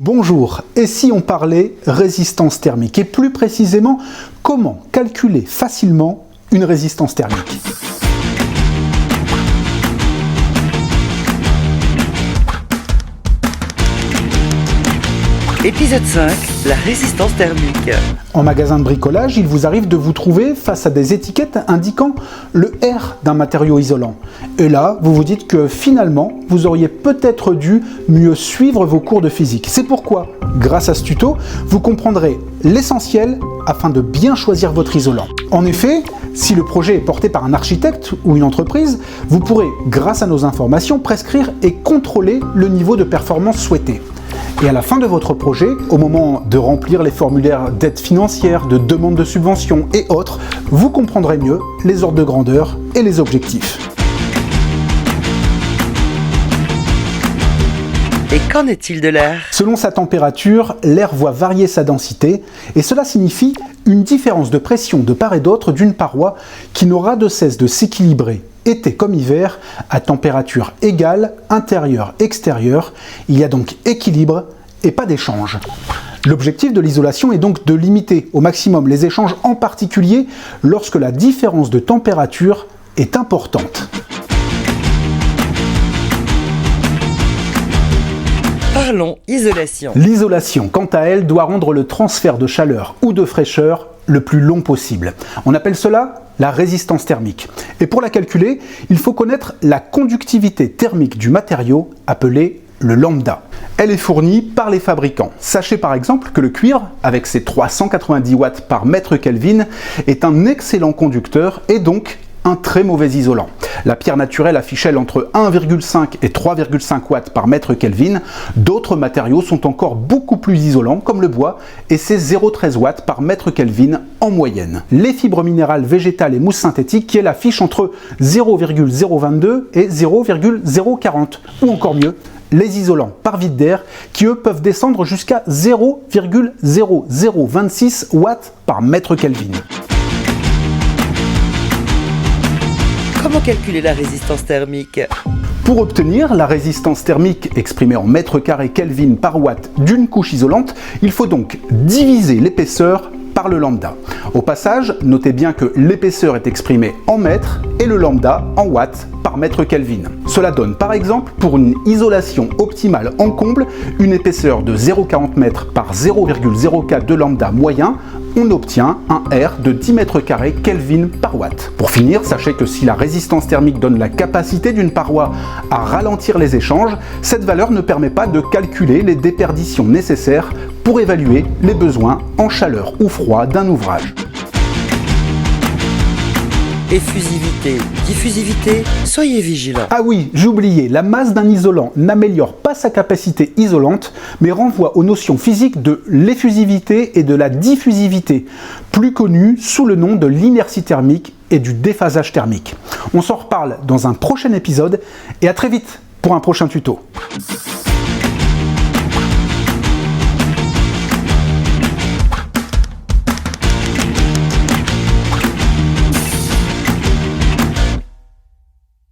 Bonjour, et si on parlait résistance thermique et plus précisément comment calculer facilement une résistance thermique? Épisode 5, la résistance thermique. En magasin de bricolage, il vous arrive de vous trouver face à des étiquettes indiquant le R d'un matériau isolant. Et là, vous vous dites que finalement, vous auriez peut-être dû mieux suivre vos cours de physique. C'est pourquoi, grâce à ce tuto, vous comprendrez l'essentiel afin de bien choisir votre isolant. En effet, si le projet est porté par un architecte ou une entreprise, vous pourrez, grâce à nos informations, prescrire et contrôler le niveau de performance souhaité. Et à la fin de votre projet, au moment de remplir les formulaires d'aide financière, de demande de subvention et autres, vous comprendrez mieux les ordres de grandeur et les objectifs. Et qu'en est-il de l'air? Selon sa température, l'air voit varier sa densité, et cela signifie une différence de pression de part et d'autre d'une paroi qui n'aura de cesse de s'équilibrer, été comme hiver, à température égale, intérieure-extérieure. Il y a donc équilibre et pas d'échange. L'objectif de l'isolation est donc de limiter au maximum les échanges, en particulier lorsque la différence de température est importante. Parlons isolation. L'isolation, quant à elle, doit rendre le transfert de chaleur ou de fraîcheur le plus long possible. On appelle cela la résistance thermique. Et pour la calculer, il faut connaître la conductivité thermique du matériau, appelée le lambda. Elle est fournie par les fabricants. Sachez par exemple que le cuivre, avec ses 390 watts par mètre Kelvin, est un excellent conducteur et donc un très mauvais isolant. La pierre naturelle affiche elle entre 1,5 et 3,5 watts par mètre Kelvin. D'autres matériaux sont encore beaucoup plus isolants, comme le bois, et c'est 0,13 watts par mètre Kelvin en moyenne. Les fibres minérales, végétales et mousses synthétiques qui affichent entre 0,022 et 0,040, ou encore mieux, les isolants par vide d'air qui eux peuvent descendre jusqu'à 0,0026 watts par mètre Kelvin. Comment calculer la résistance thermique? Pour obtenir la résistance thermique exprimée en mètres carrés Kelvin par watt d'une couche isolante, il faut donc diviser l'épaisseur par le lambda. Au passage, notez bien que l'épaisseur est exprimée en mètres et le lambda en watts par mètre Kelvin. Cela donne par exemple, pour une isolation optimale en comble, une épaisseur de 0,40 mètres par 0,04 de lambda moyen, on obtient un R de 10 mètres carrés Kelvin par watt. Pour finir, sachez que si la résistance thermique donne la capacité d'une paroi à ralentir les échanges, cette valeur ne permet pas de calculer les déperditions nécessaires pour évaluer les besoins en chaleur ou froid d'un ouvrage. Effusivité, diffusivité, soyez vigilants. Ah oui, j'ai oublié, la masse d'un isolant n'améliore pas sa capacité isolante, mais renvoie aux notions physiques de l'effusivité et de la diffusivité, plus connues sous le nom de l'inertie thermique et du déphasage thermique. On s'en reparle dans un prochain épisode, et à très vite pour un prochain tuto.